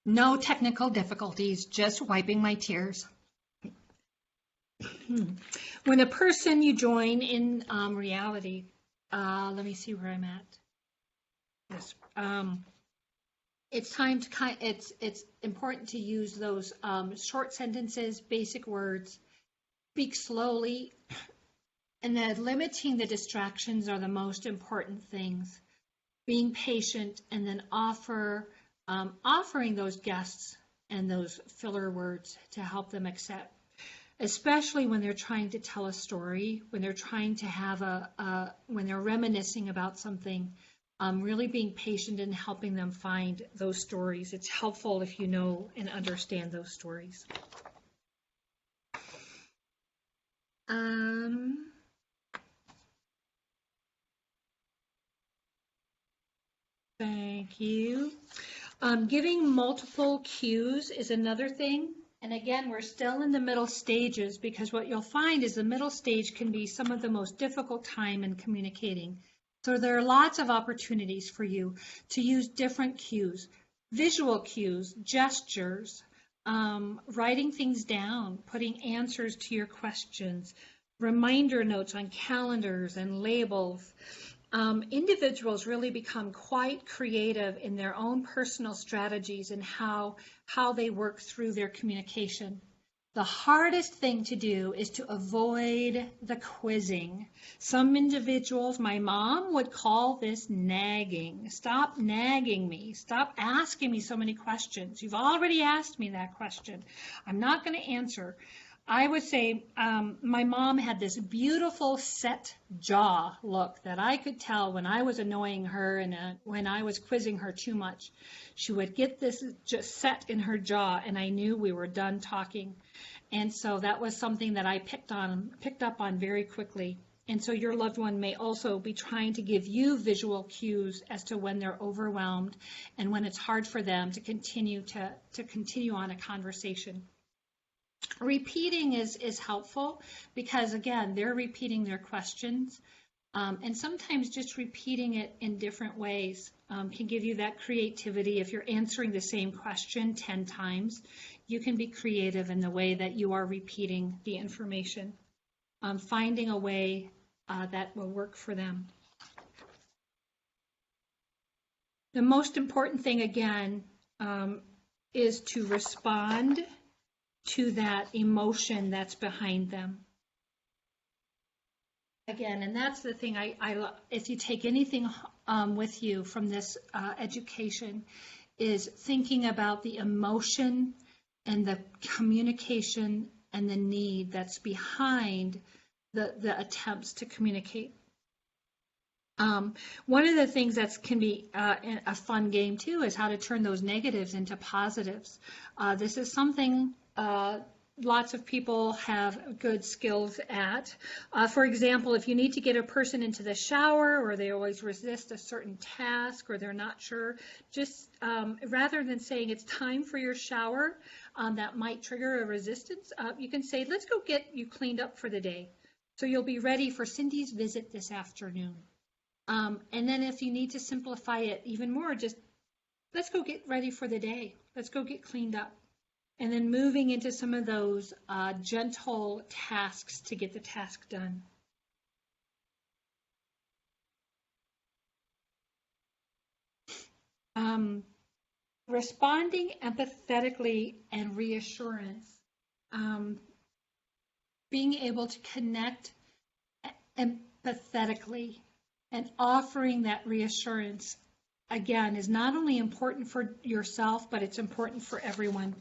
No technical difficulties, just wiping my tears. When a person you join in reality, let me see where I'm at. Yes. It's time to it's important to use those short sentences, basic words, speak slowly, and then limiting the distractions are the most important things. Being patient, and then offering those guests and those filler words to help them accept, especially when they're trying to tell a story, when they're trying to have when they're reminiscing about something, really being patient and helping them find those stories. It's helpful if you know and understand those stories. Thank you. Giving multiple cues is another thing. And again, we're still in the middle stages, because what you'll find is the middle stage can be some of the most difficult time in communicating. So there are lots of opportunities for you to use different cues, visual cues, gestures, writing things down, putting answers to your questions, reminder notes on calendars and labels. Individuals really become quite creative in their own personal strategies and how they work through their communication. The hardest thing to do is to avoid the quizzing. Some individuals, my mom would call this nagging. Stop nagging me. Stop asking me so many questions. You've already asked me that question. I'm not going to answer. I would say my mom had this beautiful set jaw look that I could tell when I was annoying her and when I was quizzing her too much. She would get this just set in her jaw, and I knew we were done talking. And so that was something that I picked up on very quickly. And so your loved one may also be trying to give you visual cues as to when they're overwhelmed and when it's hard for them to continue on a conversation. Repeating is helpful because, again, they're repeating their questions. And sometimes just repeating it in different ways can give you that creativity. If you're answering the same question 10 times, you can be creative in the way that you are repeating the information, finding a way that will work for them. The most important thing, again, is to respond to that emotion that's behind them. Again, and that's the thing if you take anything with you from this education, is thinking about the emotion and the communication and the need that's behind the attempts to communicate. One of the things that can be a fun game too is how to turn those negatives into positives. This is something lots of people have good skills at. For example, if you need to get a person into the shower, or they always resist a certain task, or they're not sure, just rather than saying it's time for your shower, that might trigger a resistance, you can say, let's go get you cleaned up for the day, so you'll be ready for Cindy's visit this afternoon. And then if you need to simplify it even more, just let's go get ready for the day. Let's go get cleaned up. And then moving into some of those gentle tasks to get the task done. Responding empathetically and reassurance. Being able to connect empathetically and offering that reassurance, again, is not only important for yourself, but it's important for everyone.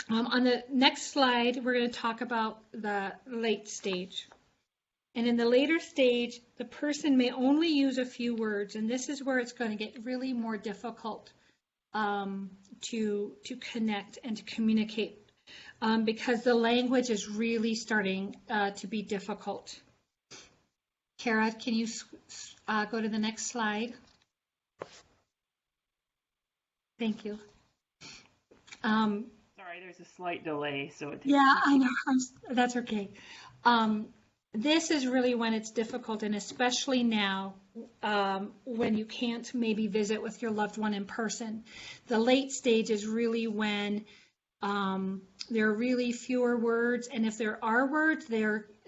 On the next slide, we're going to talk about the late stage. And in the later stage, the person may only use a few words, and this is where it's going to get really more difficult to connect and to communicate because the language is really starting to be difficult. Kara, can you go to the next slide? Thank you. Sorry, there's a slight delay, so it takes. Yeah, I know. That's okay. This is really when it's difficult, and especially now when you can't maybe visit with your loved one in person. The late stage is really when there are really fewer words, and if there are words,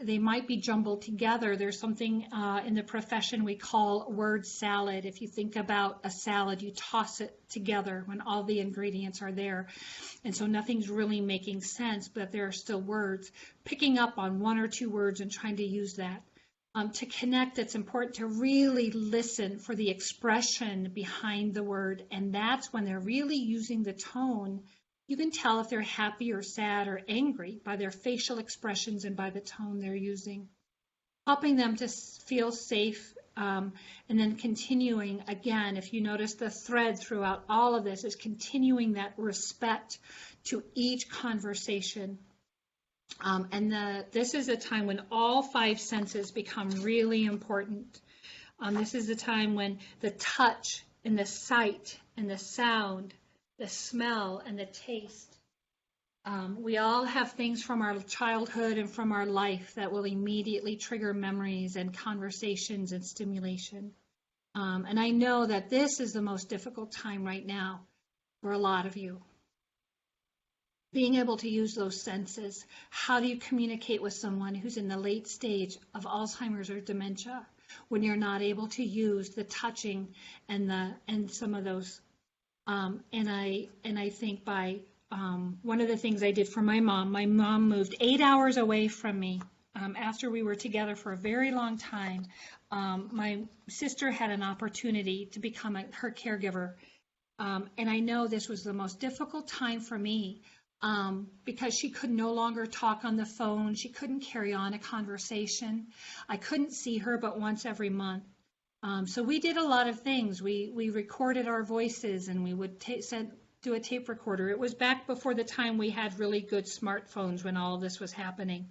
they might be jumbled together. There's something in the profession we call word salad. If you think about a salad, you toss it together when all the ingredients are there. And so nothing's really making sense, but there are still words. Picking up on one or two words and trying to use that. To connect, it's important to really listen for the expression behind the word, and that's when they're really using the tone. You can tell if they're happy or sad or angry by their facial expressions and by the tone they're using. Helping them to feel safe, and then continuing, again, if you notice the thread throughout all of this is continuing that respect to each conversation. This is a time when all 5 senses become really important. This is the time when the touch and the sight and the sound, the smell and the taste. We all have things from our childhood and from our life that will immediately trigger memories and conversations and stimulation. And I know that this is the most difficult time right now for a lot of you. Being able to use those senses. How do you communicate with someone who's in the late stage of Alzheimer's or dementia when you're not able to use the touching and some of those? And I think by one of the things I did for my mom moved 8 hours away from me after we were together for a very long time. My sister had an opportunity to become her caregiver. And I know this was the most difficult time for me because she could no longer talk on the phone. She couldn't carry on a conversation. I couldn't see her but once every month. So we did a lot of things. We recorded our voices, and we would do a tape recorder. It was back before the time we had really good smartphones when all of this was happening.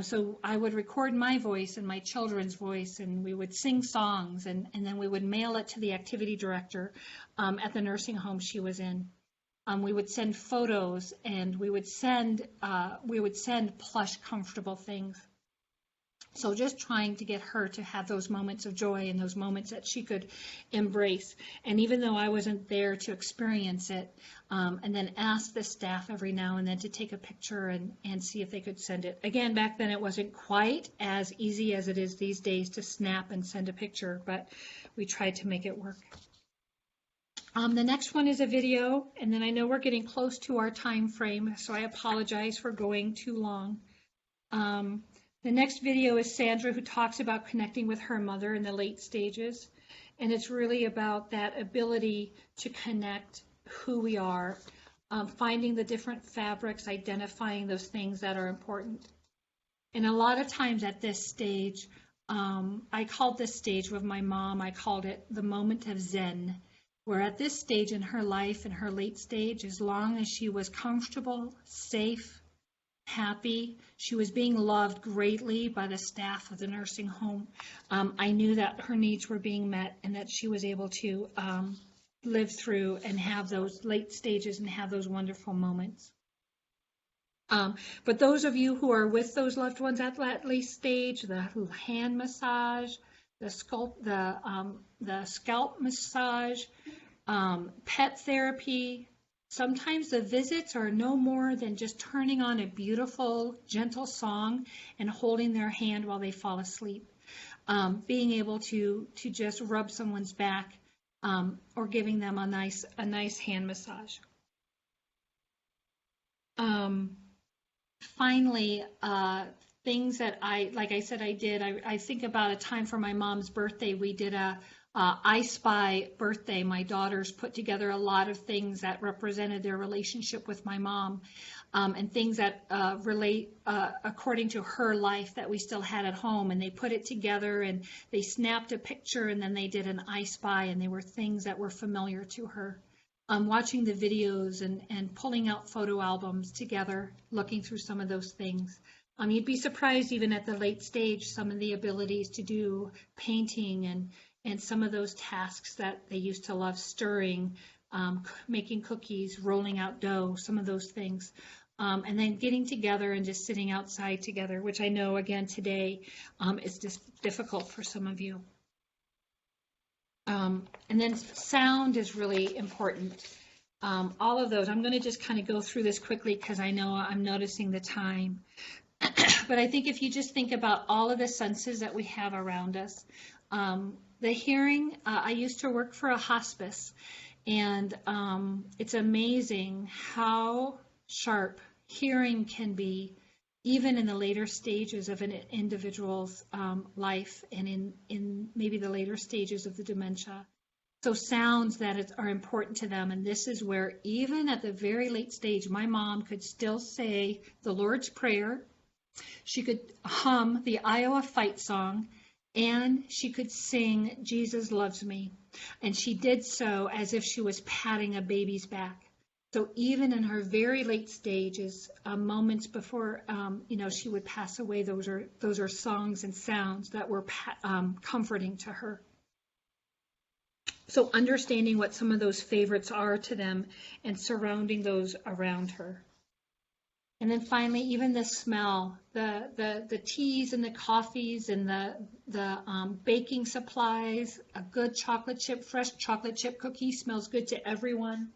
So I would record my voice and my children's voice, and we would sing songs, and then we would mail it to the activity director at the nursing home she was in. We would send photos, and we would send plush, comfortable things. So just trying to get her to have those moments of joy and those moments that she could embrace. And even though I wasn't there to experience it, and then ask the staff every now and then to take a picture and see if they could send it. Again, back then it wasn't quite as easy as it is these days to snap and send a picture, but we tried to make it work. The next one is a video, and then I know we're getting close to our time frame, so I apologize for going too long. The next video is Sandra, who talks about connecting with her mother in the late stages. And it's really about that ability to connect who we are, finding the different fabrics, identifying those things that are important. And a lot of times at this stage, I called this stage with my mom, I called it the moment of Zen, where at this stage in her life, in her late stage, as long as she was comfortable, safe, happy, she was being loved greatly by the staff of the nursing home. I knew that her needs were being met and that she was able to live through and have those late stages and have those wonderful moments. But those of you who are with those loved ones at that late stage, the hand massage, the scalp massage, pet therapy, sometimes the visits are no more than just turning on a beautiful, gentle song and holding their hand while they fall asleep. Being able to just rub someone's back or giving them a nice hand massage. Finally, things that like I said, I think about a time for my mom's birthday. We did a I Spy birthday. My daughters put together a lot of things that represented their relationship with my mom, and things that relate according to her life that we still had at home. And they put it together and they snapped a picture and then they did an I Spy, and they were things that were familiar to her. Watching the videos and pulling out photo albums together, looking through some of those things. You'd be surprised even at the late stage, some of the abilities to do painting and some of those tasks that they used to love, stirring, making cookies, rolling out dough, some of those things. And then getting together and just sitting outside together, which I know, again, today is just difficult for some of you. And then sound is really important. All of those, I'm going to just kind of go through this quickly because I know I'm noticing the time. But I think if you just think about all of the senses that we have around us, the hearing, I used to work for a hospice, and it's amazing how sharp hearing can be, even in the later stages of an individual's life and in maybe the later stages of the dementia. So sounds that are important to them, and this is where even at the very late stage, my mom could still say the Lord's Prayer, she could hum the Iowa fight song, and she could sing Jesus Loves Me. And she did so as if she was patting a baby's back. So even in her very late stages, moments before she would pass away, those are songs and sounds that were comforting to her. So understanding what some of those favorites are to them and surrounding those around her. And then finally, even the smell, the teas and the coffees and the baking supplies, a good fresh chocolate chip cookie smells good to everyone.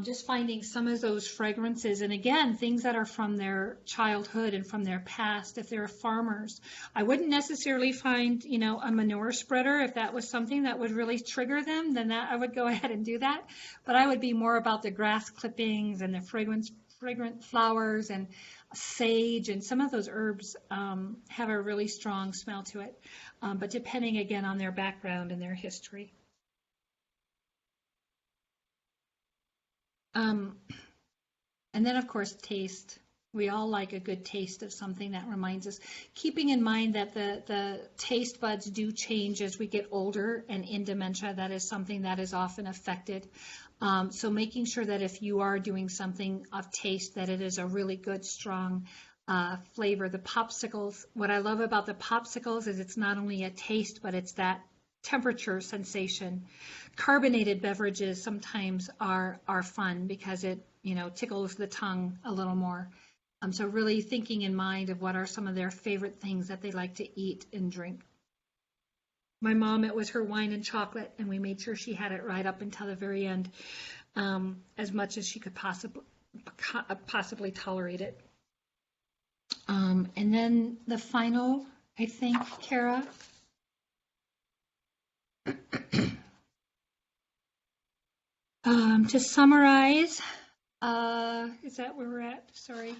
Just finding some of those fragrances, and again, things that are from their childhood and from their past. If they're farmers, I wouldn't necessarily find, a manure spreader. If that was something that would really trigger them, then I would go ahead and do that. But I would be more about the grass clippings and the fragrant flowers and sage, and some of those herbs have a really strong smell to it, but depending again on their background and their history. And then, of course, taste. We all like a good taste of something that reminds us, keeping in mind that the taste buds do change as we get older, and in dementia, that is something that is often affected. So making sure that if you are doing something of taste, that it is a really good, strong flavor. The popsicles, what I love about the popsicles is it's not only a taste, but it's that temperature sensation. Carbonated beverages sometimes are fun because it, tickles the tongue a little more. So really thinking in mind of what are some of their favorite things that they like to eat and drink. My mom, it was her wine and chocolate, and we made sure she had it right up until the very end, as much as she could possibly tolerate it. And then the final, I think, Kara. To summarize, is that where we're at? Sorry.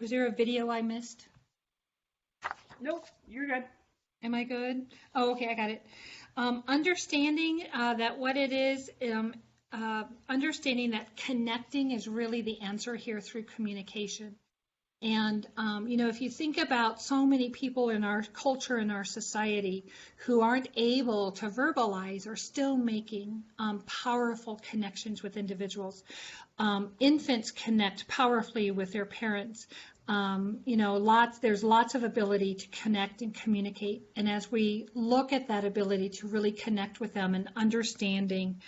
Was there a video I missed? Nope, you're good. Am I good? Oh, okay, I got it. Understanding that what it is, understanding that connecting is really the answer here through communication. And, if you think about so many people in our culture and our society who aren't able to verbalize or still making powerful connections with individuals. Infants connect powerfully with their parents. There's lots of ability to connect and communicate. And as we look at that ability to really connect with them and understanding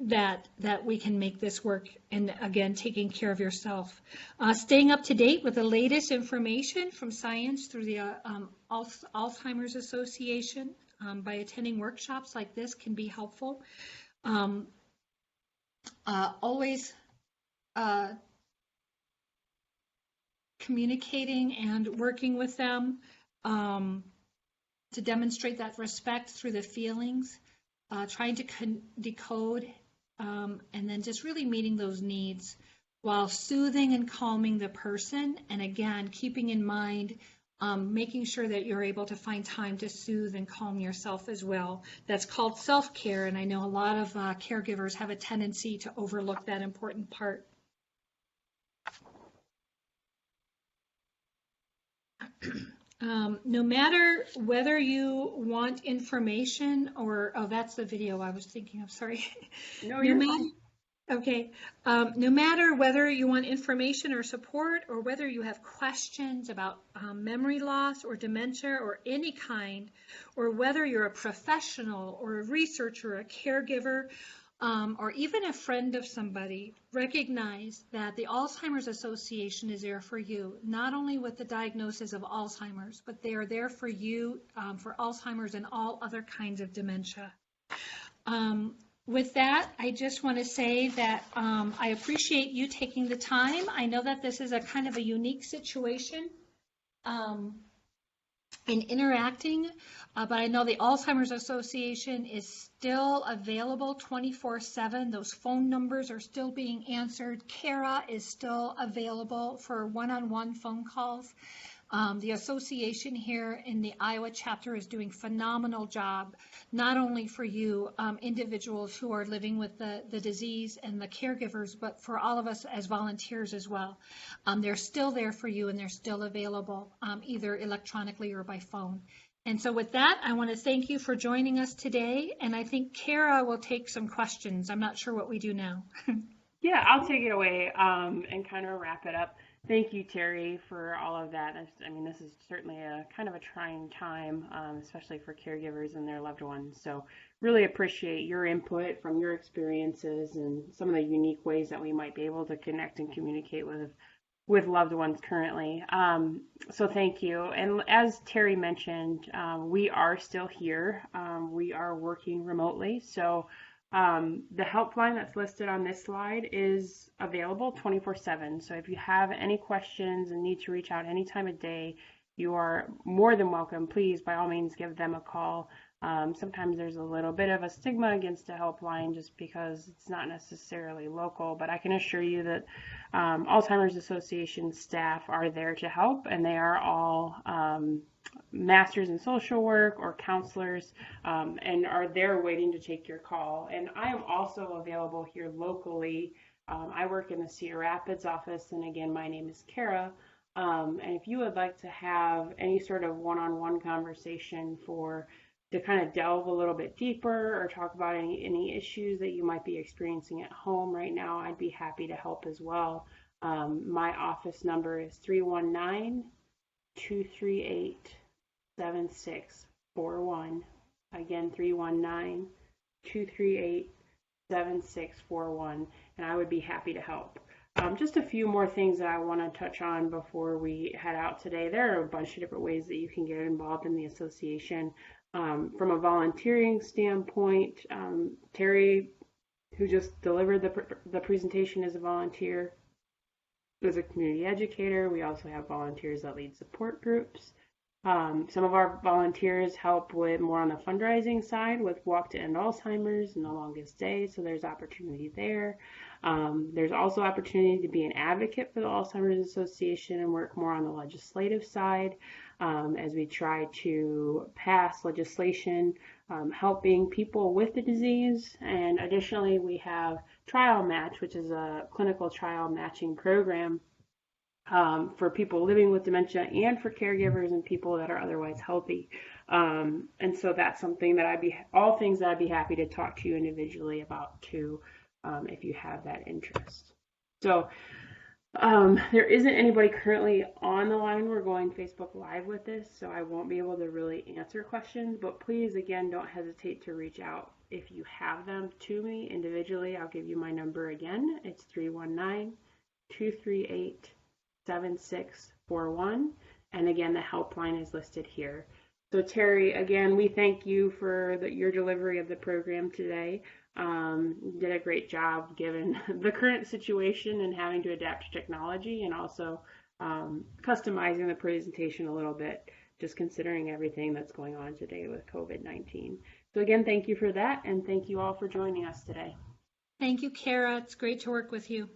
that we can make this work, and again, taking care of yourself. Staying up to date with the latest information from science through the Alzheimer's Association by attending workshops like this can be helpful. Always communicating and working with them to demonstrate that respect through the feelings, trying to decode, and then just really meeting those needs while soothing and calming the person. And again, keeping in mind, making sure that you're able to find time to soothe and calm yourself as well. That's called self-care, and I know a lot of caregivers have a tendency to overlook that important part. No matter whether you want information or, oh, that's the video I was thinking of, sorry. No, you're fine. Okay. No matter whether you want information or support, or whether you have questions about memory loss or dementia or any kind, or whether you're a professional or a researcher, a caregiver, or even a friend of somebody, recognize that the Alzheimer's Association is there for you, not only with the diagnosis of Alzheimer's, but they are there for you for Alzheimer's and all other kinds of dementia. With that, I just want to say that I appreciate you taking the time. I know that this is a kind of a unique situation in interacting, but I know the Alzheimer's Association is still available 24/7. Those phone numbers are still being answered. Kara is still available for one-on-one phone calls. The association here in the Iowa chapter is doing a phenomenal job, not only for you individuals who are living with the disease and the caregivers, but for all of us as volunteers as well. They're still there for you, and they're still available either electronically or by phone. And so with that, I want to thank you for joining us today. And I think Kara will take some questions. I'm not sure what we do now. Yeah, I'll take it away and kind of wrap it up. Thank you, Teri, for all of that. I mean, this is certainly a kind of a trying time, especially for caregivers and their loved ones. So really appreciate your input from your experiences and some of the unique ways that we might be able to connect and communicate with loved ones currently. So thank you. And as Teri mentioned, we are still here. We are working remotely. So the helpline that's listed on this slide is available 24/7. So if you have any questions and need to reach out any time of day, you are more than welcome. Please, by all means, give them a call. Sometimes there's a little bit of a stigma against a helpline just because it's not necessarily local, but I can assure you that Alzheimer's Association staff are there to help, and they are all masters in social work or counselors and are there waiting to take your call. And I am also available here locally I work in the Cedar Rapids office, and again, my name is Kara. And if you would like to have any sort of one-on-one conversation to kind of delve a little bit deeper or talk about any issues that you might be experiencing at home right now, I'd be happy to help as well. My office number is 319-238-7641. Again, 319-238-7641, and I would be happy to help. Just a few more things that I want to touch on before we head out today. There are a bunch of different ways that you can get involved in the association. From a volunteering standpoint, Teri, who just delivered the presentation, is a volunteer. As a community educator, we also have volunteers that lead support groups. Some of our volunteers help with more on the fundraising side with Walk to End Alzheimer's and The Longest Day, so there's opportunity there. There's also opportunity to be an advocate for the Alzheimer's Association and work more on the legislative side as we try to pass legislation helping people with the disease. And additionally, we have Trial Match, which is a clinical trial matching program for people living with dementia and for caregivers and people that are otherwise healthy. And so that's something that all things that I'd be happy to talk to you individually about too, if you have that interest. So there isn't anybody currently on the line. We're going Facebook Live with this, so I won't be able to really answer questions, but please, again, don't hesitate to reach out if you have them to me individually. I'll give you my number again. It's 319-238-7641, and again, the helpline is listed here. So Teri, again, we thank you for your delivery of the program today. You did a great job given the current situation and having to adapt to technology, and also customizing the presentation a little bit, just considering everything that's going on today with COVID-19. So again, thank you for that, and thank you all for joining us today. Thank you, Kara. It's great to work with you.